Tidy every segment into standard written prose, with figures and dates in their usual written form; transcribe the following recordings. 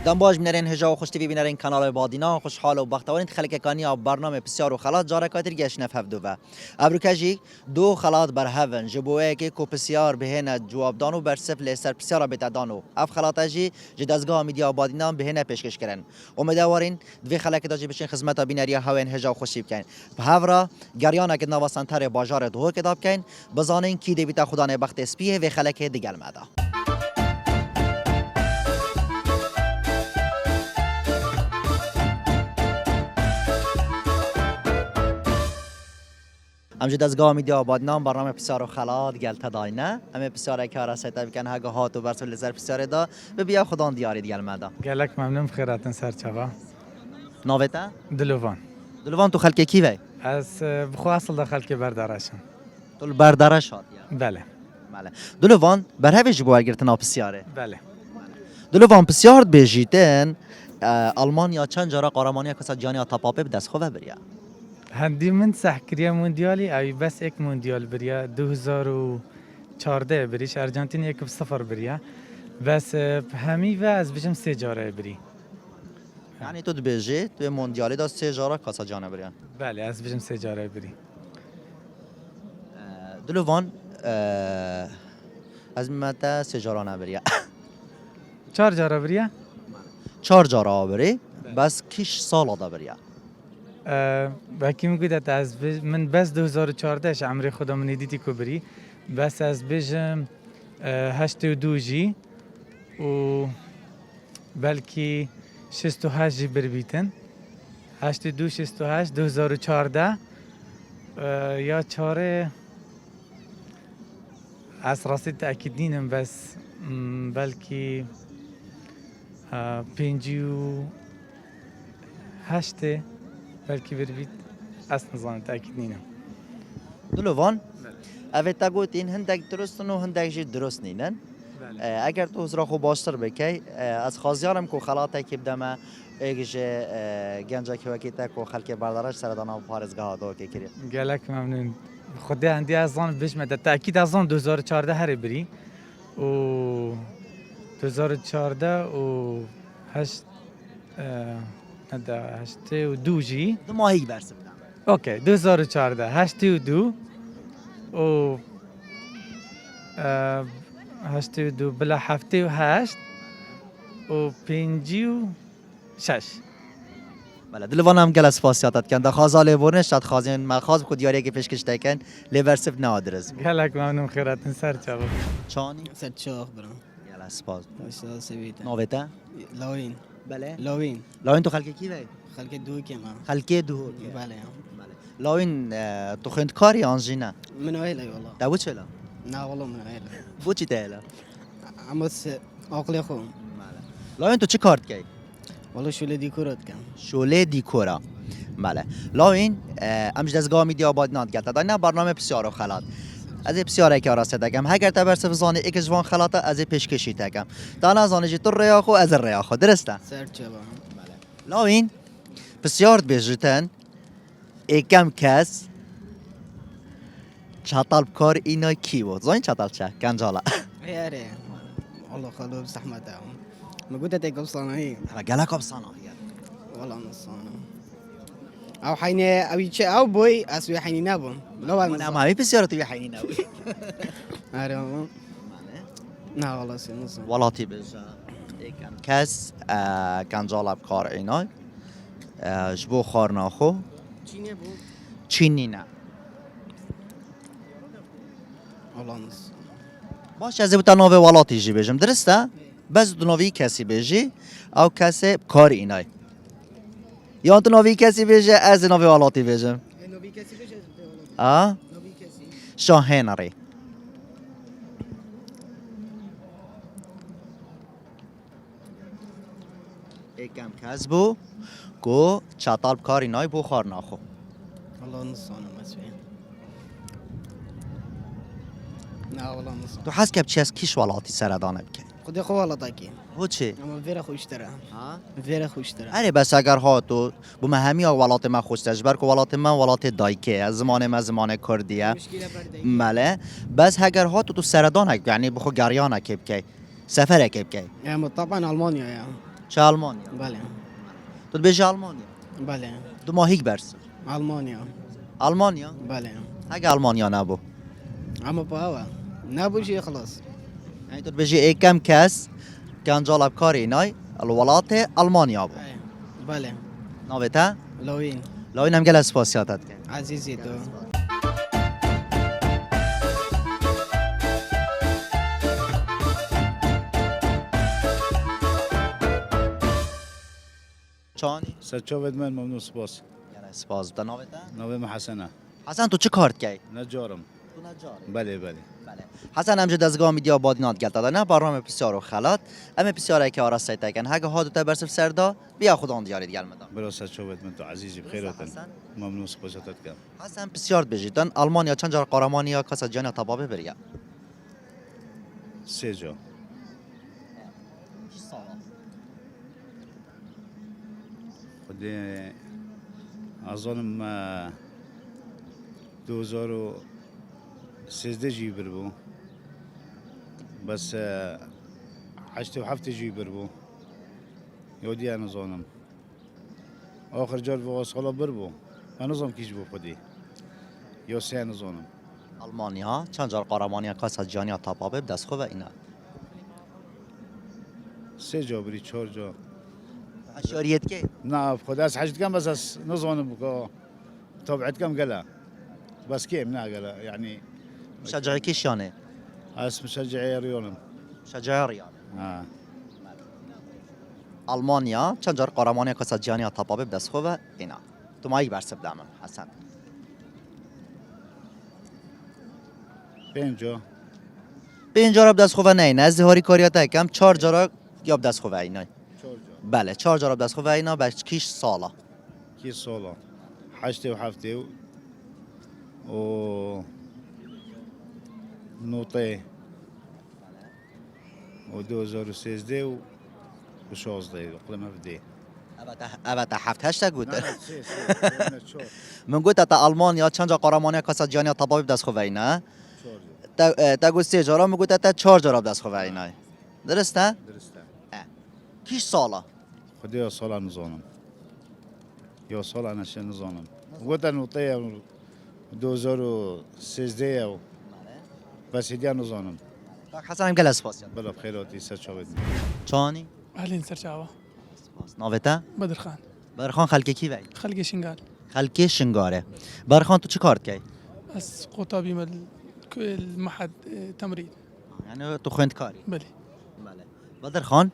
دم باش بنرین هجا و خوشتی ببینرین کانال بادینا خوشحال و بختوارین خلک کانی برنامه بسیار و خلاط جاره کاتر گشت نفف دو و ابروکجی دو خلاط بر هون جبوه که کو بسیار بهنه جواب دانو بر صف لسر بسیار بتدانو اف خلاطجی جدازگاه میدیا بادینا بهنه پیشکش کردن امیدوارین دوی خلک داجی بشین خدمت بینری هون هجا و خوشی بکن به هورا گریانا که نواسانتر بازار دو کتاب کن بزانین کی دیویتا خدا نه بخت اسپیه و خلک دیگل مادا امجد از گامی دی آبادنام برنامه بسیار و خلاط گلت داینه همه بسیار کار سایت بکن هاگه هات و برسول لزر بسیار دا به بیا خدا دیاری دیگل مادا گلک ممنون خیراتن سرچوا نویتا دلوان تو خلک کی وی از بخو اصل داخل که بردارشم تو بردارش هات بله دلوان بر هویج بو اگرتنا بسیاره بله دلوان بسیار بیجیتن آلمانیا چند جرا قهرمانی کسا جانی تاپاپه به دست خوبه بریا هندی من سحکریه موندیالی ای بس یک موندیال بریا 2014 بریش ارژانتین 1-0 بریا بس همی و از بجم 3 جاره بری یعنی تو بیجی تو موندیالی دا 3 جرا کسا جانه بریا بله از بجم 3 جاره بری دلوان از متا 3 جرا نبریا 4 جاره بریا 4 جرا بری بس کیش سال دا بریا با کی میگوید از من بس 2014 عمری خودم ندیدی که بری بس از بجم 82 جی و بلکی 68 جی بر بیتن 82 68 2014 یا چاره از راستی تأکید نیم بس بلکی 58 بلکی بربید اصلا نظام تأکید نیم دلوان اوه تا گوتین هندک درستن و هندک جی درست نینن اگر تو زرا خو باشتر بکی از خازیارم کو خلاطه که بدم ایگش گنجا که وکیتا کو خلک بردارش سردانا و پارزگاه دو که کری گلک ممنون خودی هندی از آن بشمده تأکید از آن 2014 هر بری و 2014 و 82 جی دو ماهی برس بدم اوکی 2014 82 و 82 بلا 78 و 56 بله دلوان هم گل اسپاسیاتت کن دا خازاله ورنش شد خازین مخاز خود یاری که پیشکش تکن لیورسف نادرز گلک ممنون خیراتن سر چاو چانی سر چاخ برام گل اسپاس اشتغال سویتا نویتا لاوین بله لاوین لاوین تو خلک کی وی خلق دو که ما خلک دو بله لاوین تو خند کاری آنجینا من وهلا والله داوود چلا نا والله من وهلا بو چی تهلا عمس عقلي خو لاوین تو چی کارت کی والله شو اللي ديكورات كان شوله دیکورا بله لاوین امج دزگاه میدی آباد ناد گلت دای برنامه بسیار و خلاط از بسیار که راسته دگم هر تا برس فزانه یک جوان خلاطه از پیشکشی تگم دانا زانه تو ریاخو از ریاخو درسته سر چبا لاوین بسیار بیجتن یکم کس چطال کار اینا کی بود زاین چطال چه گنجالا يا ري والله خلو بزحمة ما قلت لك قبصانة هي اما گلک ابسانا والله نصانة او حيني او يتشي او بوي اسوي حيني نابون لو من اما همی بسیار توی حینی نوی عارف والله نا والله سي نص ولاتی بجا یکم کس گنجالا کار اینا جبو خارناخو چيني بو چینی نه والله نص باش از بوتا نوی ولاتی جی بجم درسته بس دو نوی کسی بجی او کسی کار اینای یا تو نوی کسی بجه از نوی ولاتی بجم نوبي كاسي بيش آه نوبي كاسي شاهین ری یکم کس بو گو چطال کار اینای بو خار ناخو والله نصانة ما اسوي لا والله نصانة تو حس کب چی از کیش ولاتی سردانه بکن خدي خو والله طاكي هو چی؟ اما فيرا خو اشترى فيرا خو اشترى اره بس اگر ها تو بو همی ولات من خوش تجبر که ولات من ولات دایکه از زمان من زمان کردیه مشكلة بردي مله بس اگر ها تو سردان هک یعنی بخو گریان هک بکی سفر هک بکی يعني طبعا المانيا يعني چه آلمانیا بله تو بیشی آلمانیا بله دو ماهیک برسه آلمانیا آلمانیا بله اگه آلمانیا نبو اما باوا نبوشی خلاص یعنی تو بیشی ای کم کس که انجالب کاری اینای الولات آلمانیا بو بله ناوی تا لوین لاوین هم گل اسپاسیاتت که عزیزی تو چانی سرچاوت من ممنون سپاس یعنی اسپاس بتا ناوی تا نویم حسنه حسن تو چه کارت کی نجارم تو نجاری بله بله بله حسن امجد دزگاه میدیا بادینات گلتا دانه برنامه بسیار و خلات اما بسیار که آراسته تکن هگه هادو تا برسف سردا بیا خدا دیارید گل مدام برا سرچاوت من تو عزیزی بخیراتن حسن ممنون سپاساتت کم حسن بسیار بجیدن آلمانیا چند جار قهرمانیا کاس جهانی تبابه بریا 3 جا خودی ازانم 2013 جی بربو بس 8 و 7 جی بربو یودی انا زانم آخر جار و سالا بربو انا زام کیش بو خودی یا سه انا زانم آلمانیا چند جار قهرمانیا کاس جهانی تبابه دست خوب اینا 3 جا بری 4 جا اشاریت که نه خدا از حشد كم بس نظن تبعت كم قلا بس كيف نا قلا يعني مشجع کیشانه اس مشجعي ريونم مشجع ریال اه آلمانیا چند جار قهرمانی کاس جهانی تبابه دست خوب اینا تو مایی برسب دامم حسن 5 جا 5 جار دست خوب نه نزد هاری کاریات کم 4 جار یا دست خوب اینا 4 جا بله 4 جار دست خوب اینا بچ کیش سالا كي صولا حشتي وحفتي و نوطي و 2016 و 16 قلنا بدي البته 7 8 گوت لا سي من گوت تا آلمانیا چند جار قهرمانی کاس جهانی تبابه دست خوب اینا تا گوت 3 جارا من گوت تا 4 جار دست خوب اینا درسته درسته کیش سالا خدي يا صلاة نظام يا صلاة أنا شو نظام قلت أنا نوطي 2016 بس هدي نظام حسن هم گل اسپاسیات بلا بخيراتي سرچاوت چانی أهلين سرچاوة ناویتا بدر خان برخان خلکی کی وی خلقي شنقال خلکی شنگاره برخان تو چه کارت کی بس قطابي المعهد تمريض یعنی تو خوند کاری بلي بله بدر خان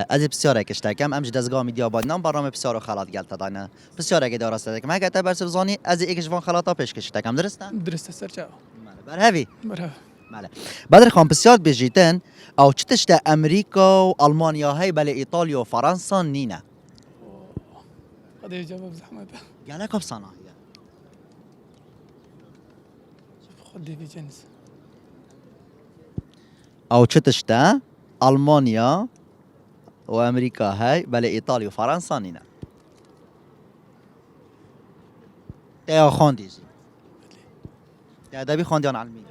از بسیار کشتکم امج دزگاه میدیا بادنام برنامه بسیار و خلات گلتا دانه بسیار که دارست دکم اگه تا برسب زانی از یکش وان خلاتا پیش کشتکم درسته درست سرچاوة بر هوی مرحبا بله بدر خان بسیار بجیتن او چتش تا امریکا و آلمانیا های بله ایتالیا و فرانسا نینه قد يجاوب زحمة گله کب صنایع خدي في جنس او چتش تا آلمانیا و امریکا های بله ایتالیا و فرانسا نینه تا خواندیزی تا ادبی خواندیان علمی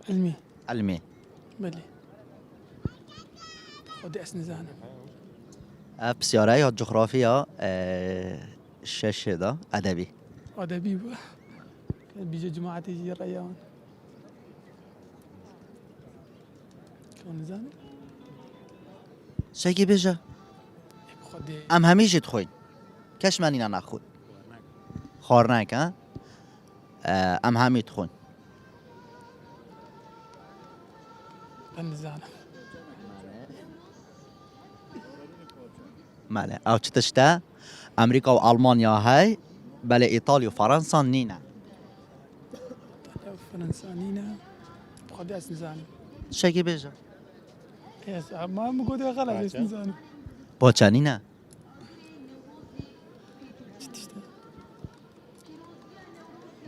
علمي علمی بلي خدي أسنزانة بسیاره یا جغرافیا شش دا ادبی أدبي بيجي جماعة يجي الريان كون زان شکی بجا خدي ام همیشه خوید کش من اینا نخود خارنک ها ام همید خون أنزانة ماله او چتشتا امریکا و آلمانیا های بله ایتالیا و فرانسا نینه فرنسانينا خدي أسنزانة شکی بجا يس ما مقود غلط أسنزانة باچه نینه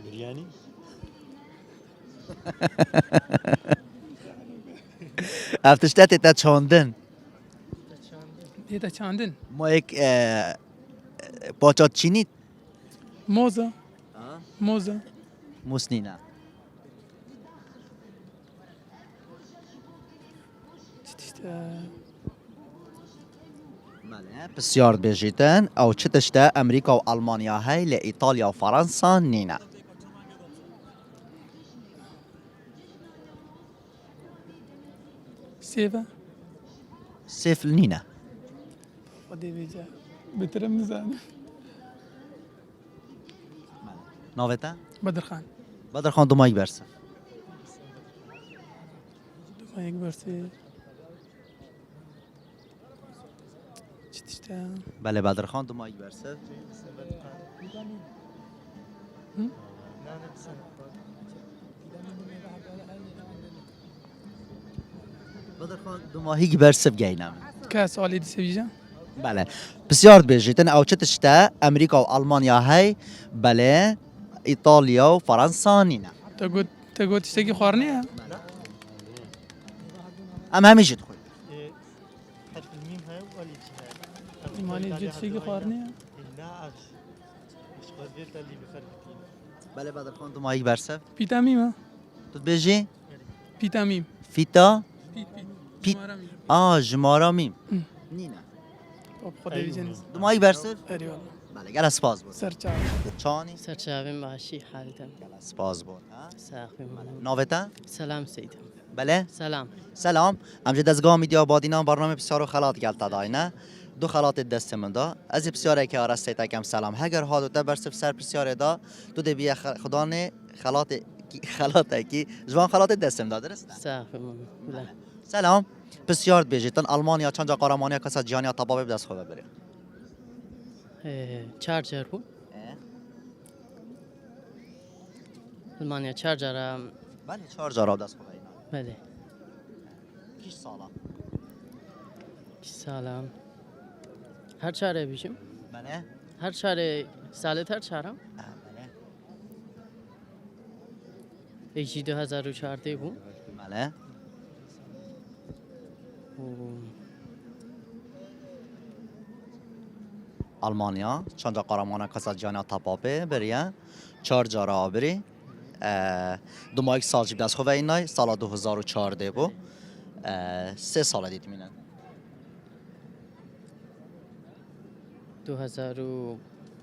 برياني افتشتا تا چاندن هيدا چاندن ما یک باچات چینید موزة موزة موسنینه بله بسیار بیجیتن او چه تشته امریکا و آلمانیا های ل ایتالیا و فرانسا نینه سیفه سفل نینه خودی بیجا بترم نزانم ناوته بدر خان بدر خان دو مایک برسه ما یک برسی چی تشتا بله بدر خان دو مایک برسه بدر خان دو ماهی برسه بگینم که سوالی دیسه بیجا بله بسیار بیجیتن او چه تشته امریکا و آلمانیا های بله ایتالیا و فرانسا نینه تا گوت تشتگی خوارنیه ام همیشه خوی حرف الميم هاي ولا هاي ایمانی جد تشتگی خوارنیه لا عرش مش قدرت اللي بفرقتين بله بدر خان دو ماهی برسه پیتامیمه تو بیجی پیتامیم فیتا پیت جمارا میم نینه خودی بیجا نیست دو ماهی برسه اری والله بله گل اسپاز بود سرچاو چانی سرچاویم باشی حالتم گل اسپاز بود ساقیم ناوته سلام سیدم بله سلام سلام امجد از گاه میدیا بادینا برنامه بسیار و خلات گلتا داینه دو خلات دست من دا از بسیار که آرسته تکم سلام هگر ها دو بر سر بسیار دا دو دبی خدا نه خلات کی جوان خلات دستم دا درست ساقیم بله سلام بسیار بیجیتن آلمانیا چند جا قهرمانی کسا جهانی تبابه بدست خوبه بره چارجر بود المانیا چارجر بله 4 جا دست خوبه اینا بله کیش سالا سلام هر چاره بیشم بله هر چاره سالت هر چارم بله ایشی 2014 بود بله آلمانیا چند جا قهرمان کسا جهانی تبابه بریه 4 جا را بری دو ماه یک سال جیب دست خوبه اینای سال 2014 بو 3 سال دید مینن 2000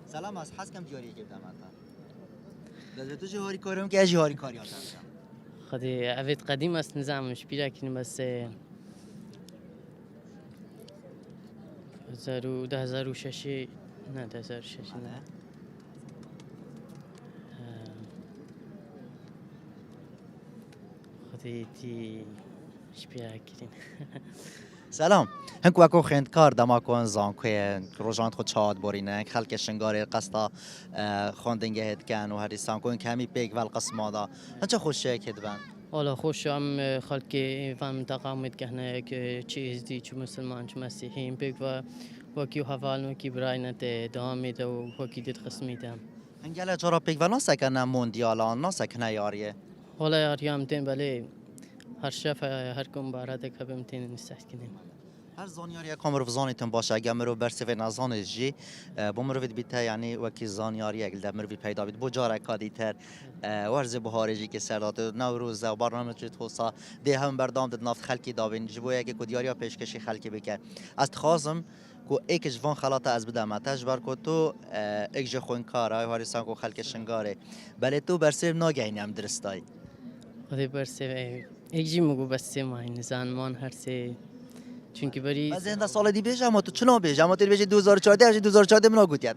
سلام از حس کم جاری که بدم تا تو جواری کارم که جواری کاری آتم خدي عفيت قديم است نظام مش لكن بس 2006 نه 2006 نه خدي تي شبيرا كرين سلام هنگ وکو خندکار دما کن زان که روزانت خود شاد بورینه خلک شنگار قصدا خواندنگه هد کن و هریستان کن کمی پیک ول قسم دا هنچه خوشه کد بند حالا خوشم خلق فهم تقامت كهنا كشيء دي شو مسلمان شو مسيحيين بيك وكيو حوالنا كي براينت دامي دو وكي ديت قسمي دام هنگله جرا پیک ول نسکنه موندیالان نسکنه یاریه حالا ياريام تين بله هر شف هر كم بارده كبم تين نستحكينين هر زانیاری کام رو زانیتون باشه اگر مرو برسه و نزانش جی با مرو بیت یعنی وکی زانیاری اگل در مرو پیدا بید بجار کادی تر ورز بهارجی که سردات نوروز و برنامه چه توسا ده هم بردام داد نفت خلکی دابین جبوی اگه کدیاریا پیشکشی خلکی بکن از خازم کو ایک جوان خلاط از بدم تاج بر کو تو ایک جخون کارای هاریسان کو خلک شنگاره بله تو برسه ناگهینم درستای خدي برسه ايجي مگو بس ما این زمان هر سه چونکی بری از این سال دی بیش اما تو چنا بیش اما تو بیش 2014 از 2014 منا گوتیه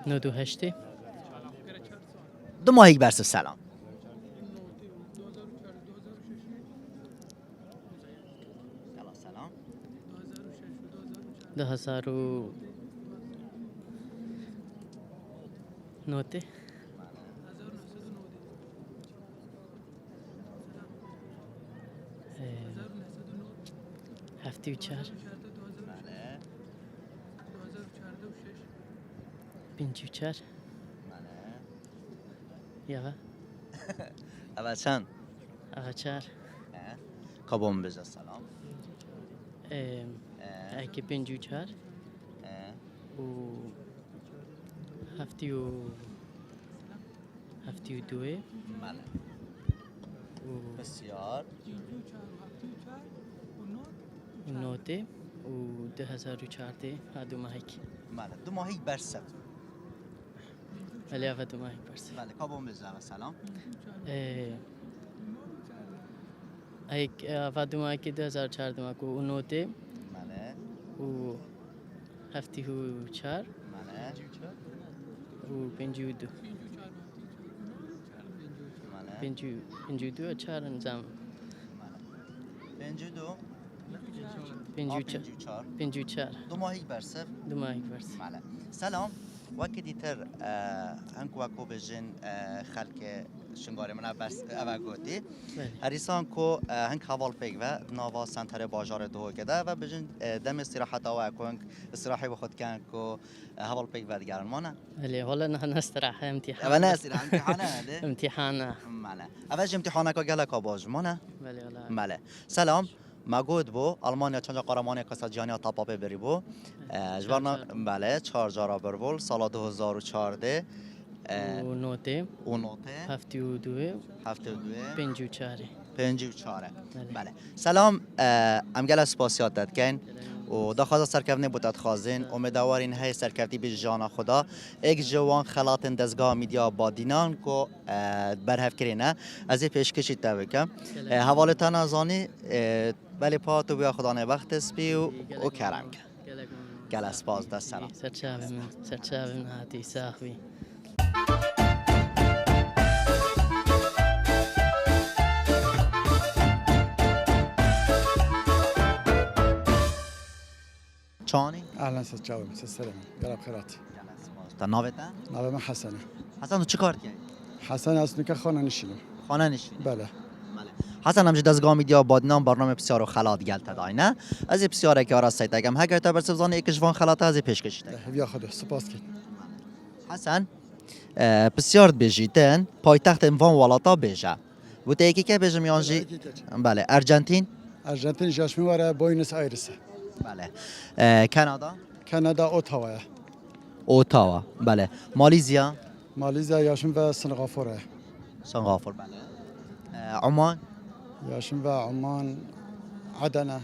نو دو هشته دو ماهی برسه سلام سلام 2000 نوته هفتی و چهار پنجی و چهار یاغا اول چند آقا چهار کابون بزن سلام اکی پنجی و چهار و هفتی و دوه بله بسیار و نوته و 2014 هادو ماهیک بله 2 ماهی برسه ولی هادو ماهیک برسه بله کابون بزنم سلام ایک هادو ماهیک 2014 ماکو و نوته بله و هفتی و چار بله و 52 بله 52 و 4 نظام 52 54 54 2 ماهی برسه دو ماهیک برسه بله سلام وقتی دیتر هنگ وکو بجن خلک شنگاری من بس اوه گوتی بله هریسان کو هنگ حوال پیگ و ناوا سنتر باجار دو کده و بجن دم استراحت آوه کنگ استراحی بخود کن کو حوال پیگ و دیگران مانه ولی حالا نه نستراحه امتحان اوه نه استراحت امتحانه ده امتحانه بله اوه امتحانه که گله که باج مانه ولی حالا بله سلام مگود بو آلمانیا چند قرمانی کساجیانی تاپا بری بو جوارنا بله 4 جارا برول سال 2014 و نوته و نوته هفتی و دوه 72 54 54 بله سلام ام گل اسپاسیات داد کن و دخواست سرکفنی بودت خازن امیدوارین های سرکفتی به جان خدا یک جوان خلات دزگاه میدیا با دینان کو برهف کرینه از این پیشکشی تبکم حوالتان ازانی ولی پا تو بیا خدا وقت اسپی و کرم کن گل اسپاس دست سلام سرچاوه من هاتی ساخوی چانی اهلا سلام سلام گرم خیرات گل اسپاس تا ناوتا نام من حسنه حسن تو چی کار کردی حسن از نوکه خانه نشینم خانه نشینی بله حسن همچه دزگاه میدیا بادنام برنامه بسیار و خلات گل تدای نه از این بسیاره که آراسته تگم هگر تا برسه بزانه یک جوان خلات از این پیشکشی تگم بیا خدا سپاس کن حسن بسیار بیجیتن پایتخت وان والاتا بیجا بوده یکی که بیجم یانجی بله ارژانتین ارژانتین جاش میواره بوینس آیرس بله کانادا کانادا اوتاوا اوتاوا بله ماليزيا ماليزيا یاشم و سنغافوره سنغافور بله عمان یاشم و عمان عدن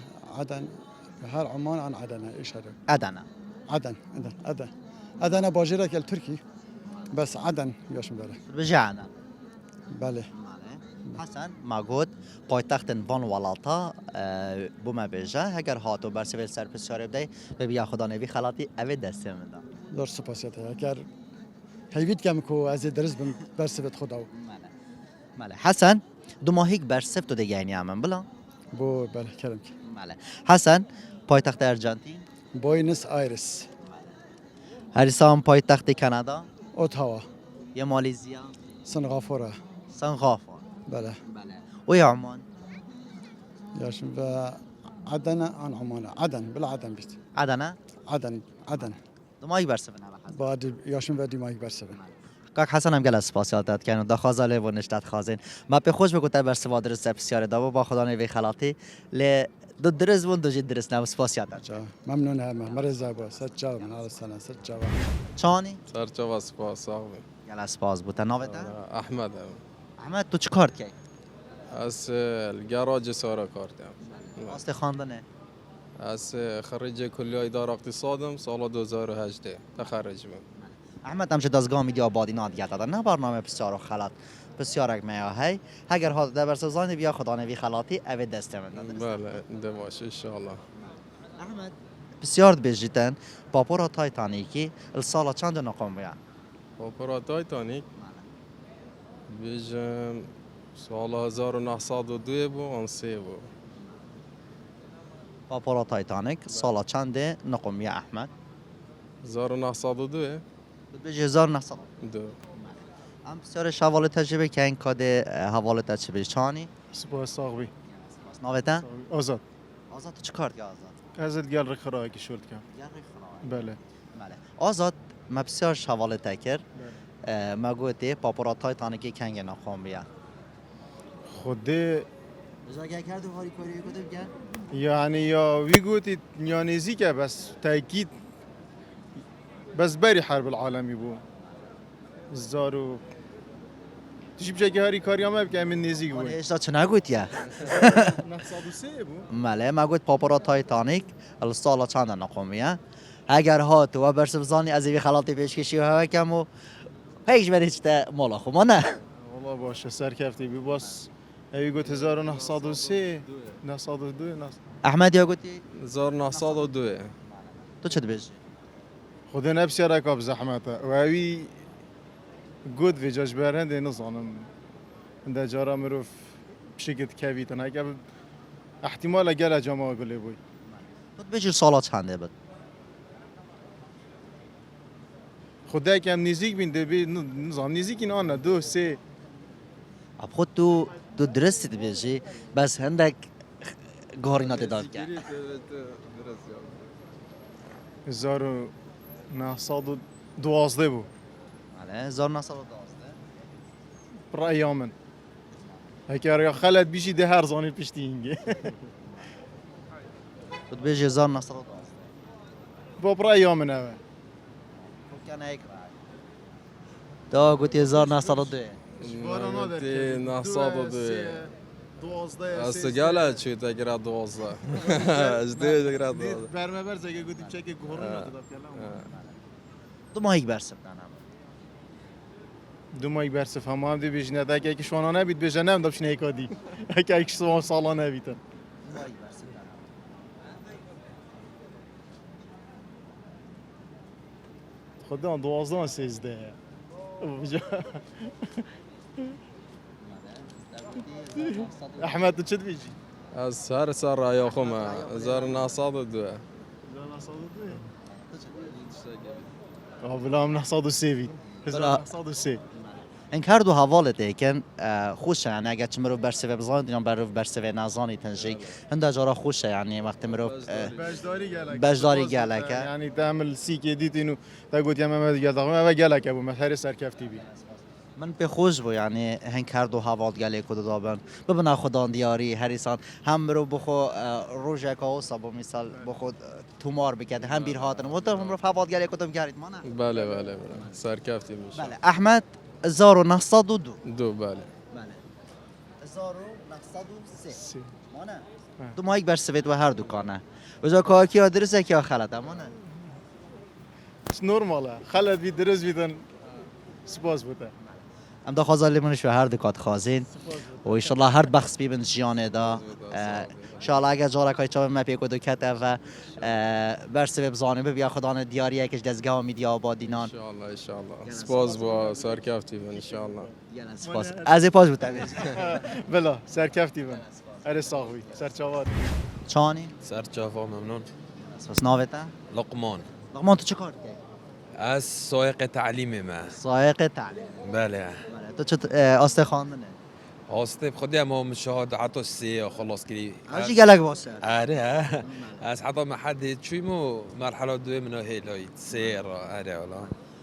هر عمان عن عدن ايش هذا ادنا عدن باجره که ترکی بس عدن یاشم بله بجانا بله حسن ماگود پایتخت وان والاتا بوما بیجا اگر هاتو برسول سر بسیار بدهی به بیا خدا نوی خلاطی اوی دسته منده دور سپاسیت اگر هیوید کم کو از درس برسبت خدا بله حسن 2 ماهیک برسفت تو دیگه اینی همون بلا بو بله کلم بله حسن پایتخت ارژانتین بوینس آیرس هریسان پایتخت کانادا اوتاوا یا ماليزيا سنغافوره سنغافور بله بله و یا عمان یاشم و عدن عن عمان عدن بالعدن بیست عدنا عدن 2 ماهیک برسفت نه حسن بعد یاشم و دیمایی برسبن کاک حسن هم گل اسپاسیات داد کنن دا خازاله و نشتت خازن ما به خوش بگوته بر سوا درست بسیار دا با خدا نوی خلاطی ل دو درس و دو جد درس نه اسپاسیات داد جا ممنون هم مرزا با صد جا من على السلام صد جا چانی سرچه سپاس آقای گل اسپاس بوده ناوتا احمد احمد تو چی کار کردی از گراج سارا کارتم واسه خواندنه از خريج کلیه اداره اقتصادم سال 2018 تخرج من احمد همچه دزگاه میدی آبادی ناد گرد نه برنامه بسیار و خلات بسیار اگ میا هی اگر ها در برسازانی بیا خدا نوی خلاطی اوی دسته من بله ده باشه ان شاء الله احمد بسیار بجیتن پاپورا تایتانیکی السالا چند نقم بیا پاپورا تایتانیک بیجم سال 1902 بو آن 3 بو پاپورا تایتانیک سالا چند نقم بیا احمد 1902 بجه 1900 دو هم بسیار شواله تجربه که این کاده حواله تجربه چانی سپاس آقای ناوتا آزاد آزاد تو چی کار که آزاد ازت گل رخرایی که شد کم بله بله آزاد ما بسیار شواله تکر ما گوته پاپورا تایتانیکی کنگ نخوام بیا خوده بزاگه کرد و هاری کاری کده بگن یعنی یا وی گوتی نیانیزی که بس تاکید بس بری حرب العالمی بو زارو تجيب شيء هاري كاريا ما بكي من نزيق من بوي هیچ چه نگوید یا نحصاد سه بو ماله ما گوید پاپورا تایتانیک السالا چند نقومیه اگر هات و برسه بزانی از این خلاطی پیش کشی و هوا کم و هیچ برید تا مالا خو ما نه والله باشه سر كفتي بي باس اي قلت 1903 902 احمد یا گویی 1902 تو چه بیش خذ نفسي راكب زحمته وهي قد في جاج برهند نظام عند جارا مروف بشكل كافيت انا قبل احتمال قال جماعه قول لي بوي تو بیش سالا چنده بود خدا كم نزيك بين دبي نظام نزيك إن أنا دو سي اب خود تو درست بیشی بس هندک گاری ندیدار کرد زارو نحصاد دوازده بو ماله 1912 برأي من هيك يا خالد بيجي ده هر زاني بيشتينجي تو بیش 1912 بو برأي من هذا کن هیک تو گویی 1902 گویی 1902 دوازده از گله چی تگرا 12 از دیگه تگرا 12 برمه بر زگه گویی چه که گهرون نداد کلام تو ما هیچ برسه بدنم دو ماه برسه فهم هم دی بیش نده که شوانا نبید بیشه نم دبش نیکادی اگه ایک سوان سالا نبیدن ما هیچ برسه بدنم خدا دوازده سیزده احمد تو چت بیجی از سر رایا خو ما 1902 بلا هم نحصاد سیوی بلا. 1903 این هر دو حوالته کن خوشه یعنی اگر چه مرو برسه بزنید یا برو برسه نزانی تنجی هنده جارا خوشه یعنی وقتی مرو بجداری گلکه يعني تعمل سيك يديت انه تقول يا محمد قال ما قالك ابو مسهر سركفتي بي من به خوش بو یعنی هنگ هر دو حوال گله کد دابن ببنا خدان دیاری هریسان هم مرو بخو روزه که صبح مثال بخو تومار بکرد هم بیر هاتن و تو مرو حوال گله کدم گرید ما نه بله سرکفتی میشه بله احمد 1902 دو بله بله 1903 ما نه تو ما یک بر سوید و هر دکانه وجا کاکی آدرسه که خلط اما نه نورماله خالد بي درس بيدن سپاس بوده ام دا خوازا لیمونش و هر دکات خوازین و ایشالله هر بخص بی بند جیانه دا ایشالله اگر جارک های چاپ مپی کدو کته و برسه بزانه بیا خدان دیاری یکش دزگاه میدی آبادینان ان شاء الله سپاس با سرکفتی ان شاء الله سپاس از پاس بودم بلا سركفتي بن اري صاغوي سرچاوات چانی سرچافا ممنون سپاس ناوته لقمان لقمان تو چه کار کردی از سایق تعلیمی ما سایق تعلیم بله تو چه آسته خواندنه هاسته بخدي اما مشاهد عطو السي خلاص كلي هرچی گلک باشه اره از حتی ما حد چوی مو مرحله دوی منو هیلای سیر اره ولا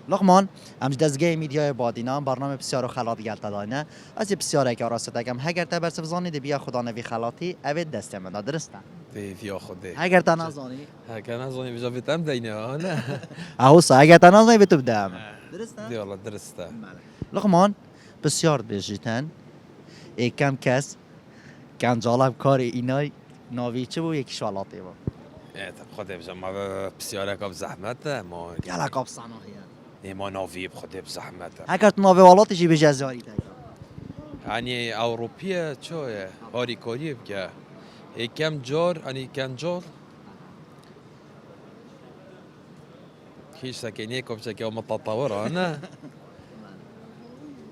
لقمان امج دزگاه میدیای بادینان برنامه بسیار خلاط گلت داینه از بسیار که راسته دگم هگر تا برس بزانی دی بیا خدا نوی خلاطی اوید دست من درسته فی خودی هگر تا نزانی هکن از اونی بجا بیتم دینه نه اهوسا اگر تا نزانی بتو بدم درسته دیالا درسته لقمان بسیار بیجیتن کم کس کنجالب کار اینای ناوی چه بو یکی شوالاتی با طب خودی بجا ما بسیاره که بزحمت ما گلک آب صناحیه ما ناوی بخودی بزحمت هگر تو ناوی والاتی جی بجزاری تایید يعني أوروبية شوية هاري كوريب كا كم جار يعني كم جار كيش سكيني كم شكل متطورة أنا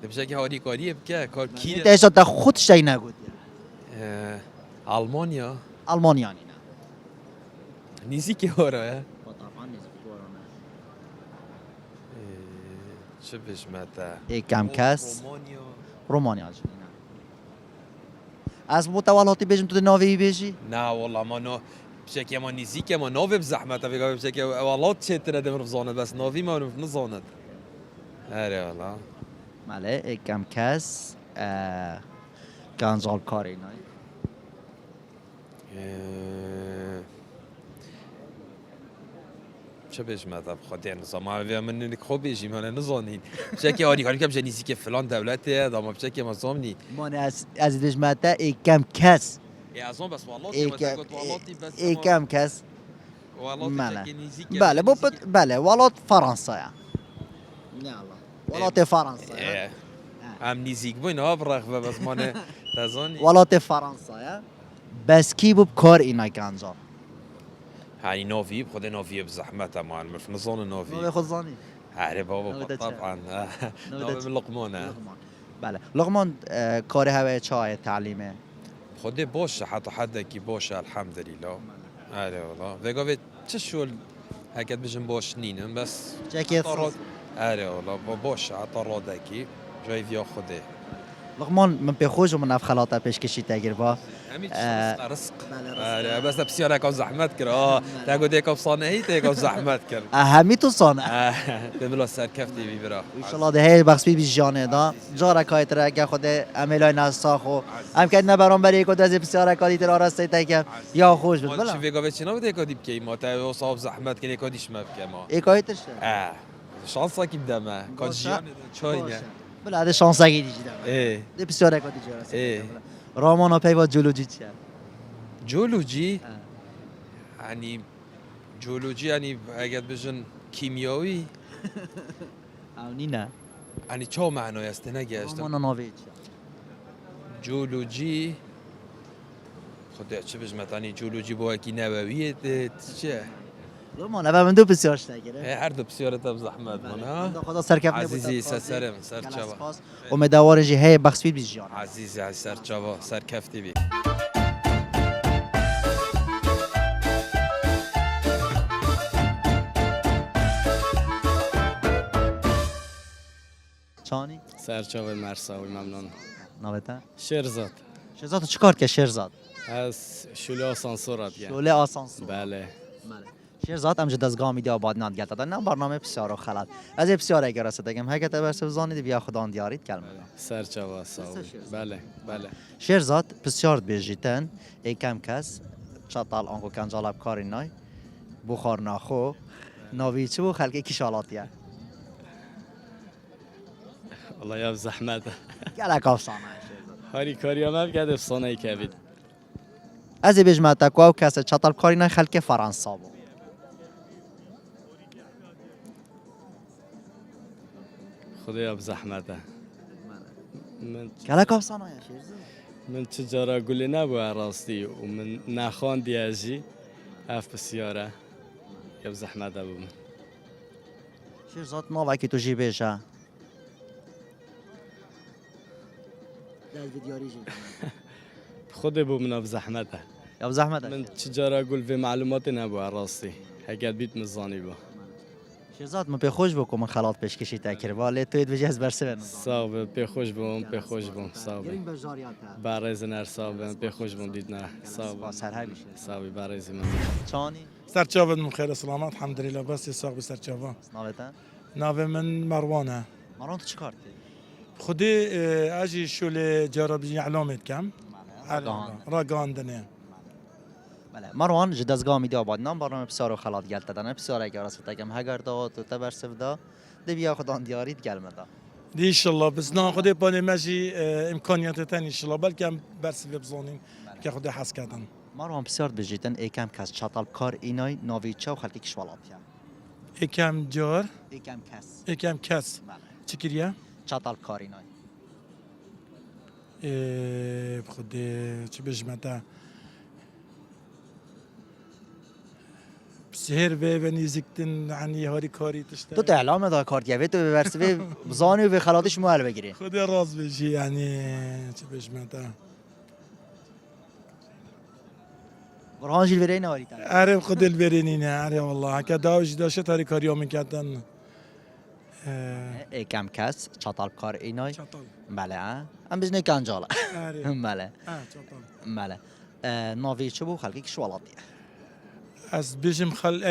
بشكل هاري كوريب كا كار كي تایید تا خودش تایی نگود ألمانيا آلمانیانی نه نيزي كي هورا طبعا نیست شو بيش ماتا کم کس رومانيا رومانیا جنینه از متوالاتی بجم تو ناوی بیجی نا والله ما نو بشكل ما نيزيك ما نوفي بزحمة في بشكل والله تشتري دمر في زونة بس نوفي ما نزونة أري والله ماله کم کس گنجال کار اینای چه بهش مذهب خاطر نظام و من نک خوب بیشی من نزانین بچه که آنی کاری که بچه که فلان دولته دام بچه که مزامنی من از دیش متا ایکم کس ازون بس والله ایکم بس ایکم کس والله بله بله ولات فرانسه یا نه ولات فرانسه ام نیزیک بوین آبرخ و بس من تزانی ولات فرانسه یا بس کی بو کار اینا کنجا هاي نوفي بخذ نوفي بزحمتها مع المرف نظن نوفي نوی خود زانی هاري بابا نوبة طبعا نوبة نوفي من لقمانه بله لغمان کار هوای چای تعلیمه خذ بوش حتى حدا كي بوش الحمد لله هاري والله فيقول تشول هكذا بجن بوش نينم بس جاكيت هاري والله بوش حتى رودكي جاي فيا خذه لغمان من بخوش و من اف خلاطه پیش کشی تجربه همین رزق بس بسیار کم زحمت کرد تاگو دیگه صانعی تاگو زحمت کرد همی تو صانع ببلا سرکفتی بیبرا انشالله ده هی بخش بی جانه دا جارا کایت را که خود عملای نساخو هم که نبرام برای کد از بسیار کاری تر آراسته تا که یا خوش بود بلا چی ویگا چینا بده کدی بکی ما تا صاحب زحمت کنی کدیش مبکه ما ایکایتش شانس کی بدم کاجیان چاینه بله هذا شانس اگه دیجی ايه ده بسیار کاری جارا ايه رامان پیوا جولوجی چیه جولوجی يعني جولوجی يعني اگر بجن کیمیایی اونی نه يعني چه معنی است نگشتم رامان ناوی چیه جولوجی خدا چه بجمتانی جولوجی با کی نوویه چه رامان اول من دو بسیار شتگیره هر دو بسیار تب زحمت من ها خدا سرکف عزیزی سرم سرچاوا امیدوار جی هی بخش بی جان عزیزی از سرچاوا سرکفتی بی چانی سرچاوه مرساوی ممنون نوتا شرزاد شرزاد چیکار که شرزاد از شوله آسانسورات گه شوله آسانسور بله شرزاد امجد دزگاه میده آباد ناد گلت دادن برنامه بسیار و خلط از بسیار اگر است دگم هک تبرس زانید بیا خدان دیارید کلمه سرچاوه ساوی بله بله شرزاد بسیار بیجیتن یکم کس چطال آنگو کنجالب کاری نای بخار ناخو ناویچه و خلقی کشالاتیه الله یا زحمت گلک افسانه هاری کاری هم کرد افسانه ای کبید از بیجمت تکواو کس چطال کاری نای خلق فرانسا بو خدایا زحمت من گلک افسانه من چجارا گلی نبود راستی و من نخوان دیاجی اف بسیاره یا زحمت بود من شرزاد ناوه که تو جی بیشه خود بود من اف زحمته یا زحمت من چجارا گل به معلومات نبود راستی اگر بیت مزانی با شرزاد من خوش بکن من خلات پیش کشی تکر ولی توی دوجه از برسه بنظام صاحب بخوش بوم صاحب گرین بجاریات برای زنر صاحب بخوش بوم دید نه صاحب سرها بیشه صاحب برای زمین چانی سرچاوه من خیر سلامت الحمد لله بس يساق بسرچاوه ناوتا ناوه من مروانه مارون تو چیکار کردی خودی اجي شو جرب علامت کم راگاندنه بله مروان جدازگاه میده آباد نام برنامه بسیار و خلات گلت دادن بسیار اگر است تگم هگر دا تو تبرسه دا ده بیا خدان دیارید گلمه دا دي ان شاء الله بس نا خودي باني ماشي امكانيات تاني ان شاء الله بلكي هم برس بزونين که خودي حس کردن مروان بسیار بجیتن ایکم کس چطال کار اینای ناویچه و خلقی کشوالاتیا اكام جار ایکم کس اكام كاس تشكريا چطال کار اینای بخودي چه بجمتا سهر و نیزکتن عنی هاری کاری تشتغل تو تعلام دا کار دیوی تو ببرسی بزانی و خلاتش موال بگیری خودی راز بشی یعنی چه بجمتا برهان جیل برای نواری تا عارف خود البرینینه عارف والله که داوش داشت هاری کاری هم میکردن ایکم کس چطال کار اینای چطال بله هم بزنی کنجاله عارف بله چطال بله ناویچه بو خلقی کشوالاتیا از بجم خل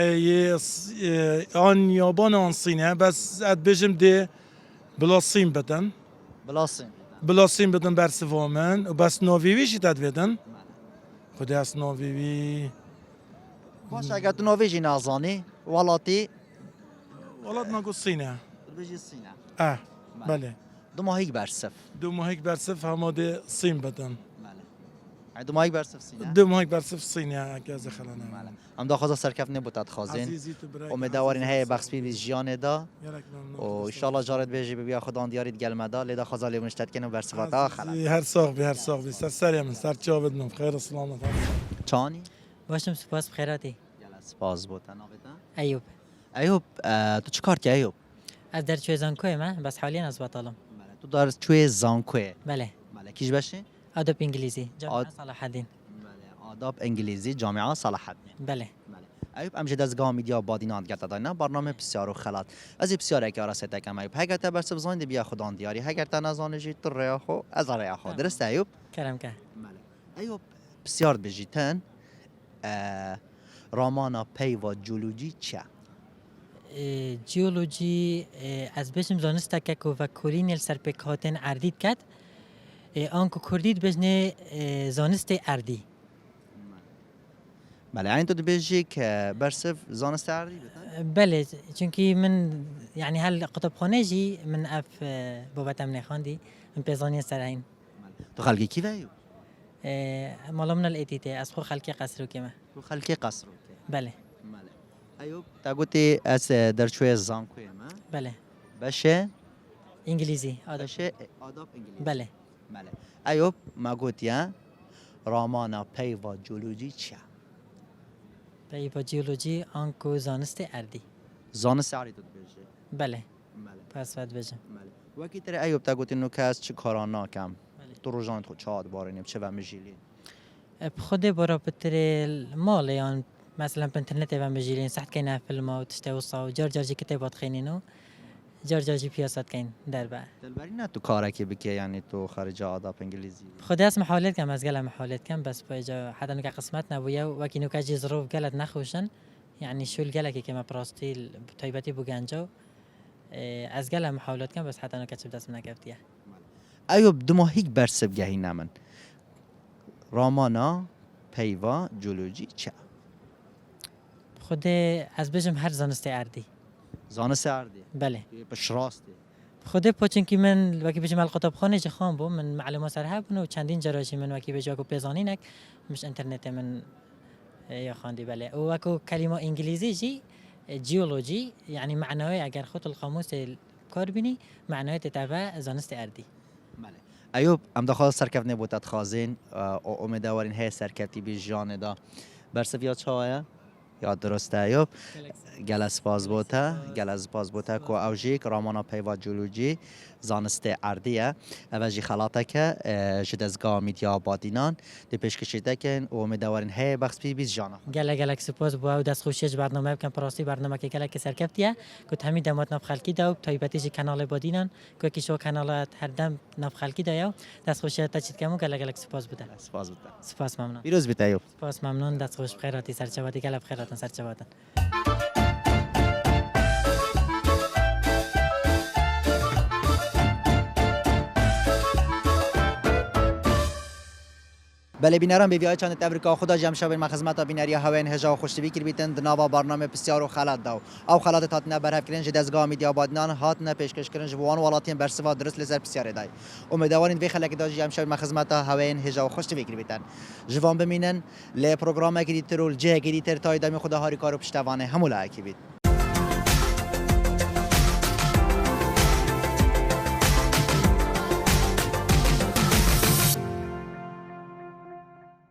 آن یابان آن سینه بس اد بجم ده بلا سین بدن بلا سین بدن بر سوامن و بس ناویوی شی تد بدن خود از ناویوی باش اگر تو نویجی نازانی ولاتی ولات ناگو صينة بيجي الصين بله دو ماهيك برسف دو ماهيك برسف هماده صين بدن دو ماهيك برسف صين دو ماهيك برسف صينة كذا خلنا ام دا خواست سرکف نبودت خازین عزیزی تو برای امیدوارین هی بخش بی جیان دا یلک ممنون. و ان شاء الله جارت بيجي بیا خدا دیارید گلمدا لدا خازا لیمونشتت کنه بر صفات آخر هر ساق بی سر من سر چا بدنم خیر سلامت چانی باشم سپاس بخیراتی سپاس بودن ناویتا ایوب ایوب تو چی کار کی ایوب از در چوی زانکوی من بس حالیا از بطالم تو در چوی زانکوی بله بله کیش باشی آداب انگلیزی جامعه صلاح الدین بله آداب انگلیزی جامعه صلاح الدین بله ایوب امجد از گام میدیا بادینان گرد داینا برنامه بسیار و خلات از بسیار که آراسته تکم ایوب هگر تا برسب زاین بیا خدا دیاری هگر تا نزانجی تو ریا خو از ریا خو درست ایوب کرم که بله ایوب بسیار بجیتن رامانا پی و جیولوژی چه جیولوژی از بشم زانسته که و کلین سرپک هاتن اردید کد آنکو کردید بجنه زانست اردی بله یعنی تو بیجی که برسف زانست اردی بله چونکی من يعني هل قطبخانه جي من اف بابا من خاندي من بيزاني سرعين تو خلقی کی ویو مالا من الاتيتي از خو خلقي قصرو كما تو خلقی قصر بله ایوب تا گوتی از در چوی زانکوی ما بله باشه انگلیزی باشه آداب انگلیسی بله بله ایوب ما گوتیا رامانا پی و جیولوژی چه پی و جیولوژی آنکو زانست اردی زانست اردی تو بیجی بله پس ود بجم وکی تر ایوب تا گوتی نو کس چه کارانا کم تو روزانت خود چاد بارینیم چه و مجیلی بخود برا بتر مال يعني مثلا بانترنت و مجيلين صحت كاين فيلم او تشتاو صاو جارجي كتابات خينينو جارجي بياسات كاين دربا دلبری نه تو کاری که بکی یعنی تو خارج آداب انگلیسی خود اسم محاولات كم از قال محاولات كم بس باجا حدا نك قسمت نبويا وكينو كاجي ظروف قالت نخوشن يعني شو القلق كما براستي طيبتي بوغانجو از قال محاولات كم بس حدا نك دست من كفتيه ایوب دو ماهیک برسب گهی نمن رامانا پیوا جیولوژی چه خود از بجم هر زانست اردی زانست اردی بله بش راستی خود پوچن که من وکی بجم القطبخانه جه خان بو من معلومات سر هبن و چندین جراجی من وکی بجاکو پیزانینک مش انترنت من یا خاندی بله و وکو کلمه انگلیزی جی جیولوژی يعني معنوی اگر خود القاموس کار بینی معنوی تتابع زانست اردی بله ایوب ام داخل سرکف نبودت خازین امیدوارین هی سرکفتی بی جان دا برسف یا چاوه یا درسته ایوب گلس باز بوتا کو اوجیک رامانا پیوا جیولوژی زانست اردیه اوجی خلاطه که جدزگاه میدیا بادینان دی پیش کشیده کن و امیدوارین هی بخش بی جانا گلک سپاس بو دست خوشیش برنامه بکن پراستی برنامه که گلک سرکفتیه که همین دمات نف خلقی داو تایبتی جی کانال بادینان که کیشو کانالات هر دم نف خلقی داو دست خوشیت تچید کمو گلک سپاس بوده سپاس ممنون پیروز بیت ایوب سپاس ممنون دست خوش بخیراتی سرچواتی گلب خیراتن سرچواتن بله بینران به ویای چند تبریک خدا جمع شوین ما خدمت بینری هاوین هجا خوشتوی کر بیتن دنوا برنامه بسیار و خلات داو او خلات تاتنا برهف کرنج دزگاه میدیا بادنان هاتنا پیشکش کرنج وان ولاتین برسوا درست لزر بسیار دای امیدوارین وی خلک داج جمع شوین ما خدمت هاوین هجا خوشتوی کر بیتن جوان بمینن ل پروگرام کی دیترول جه کی دیتر تای دم خدا هاری کارو پشتوانه همولا کی بیت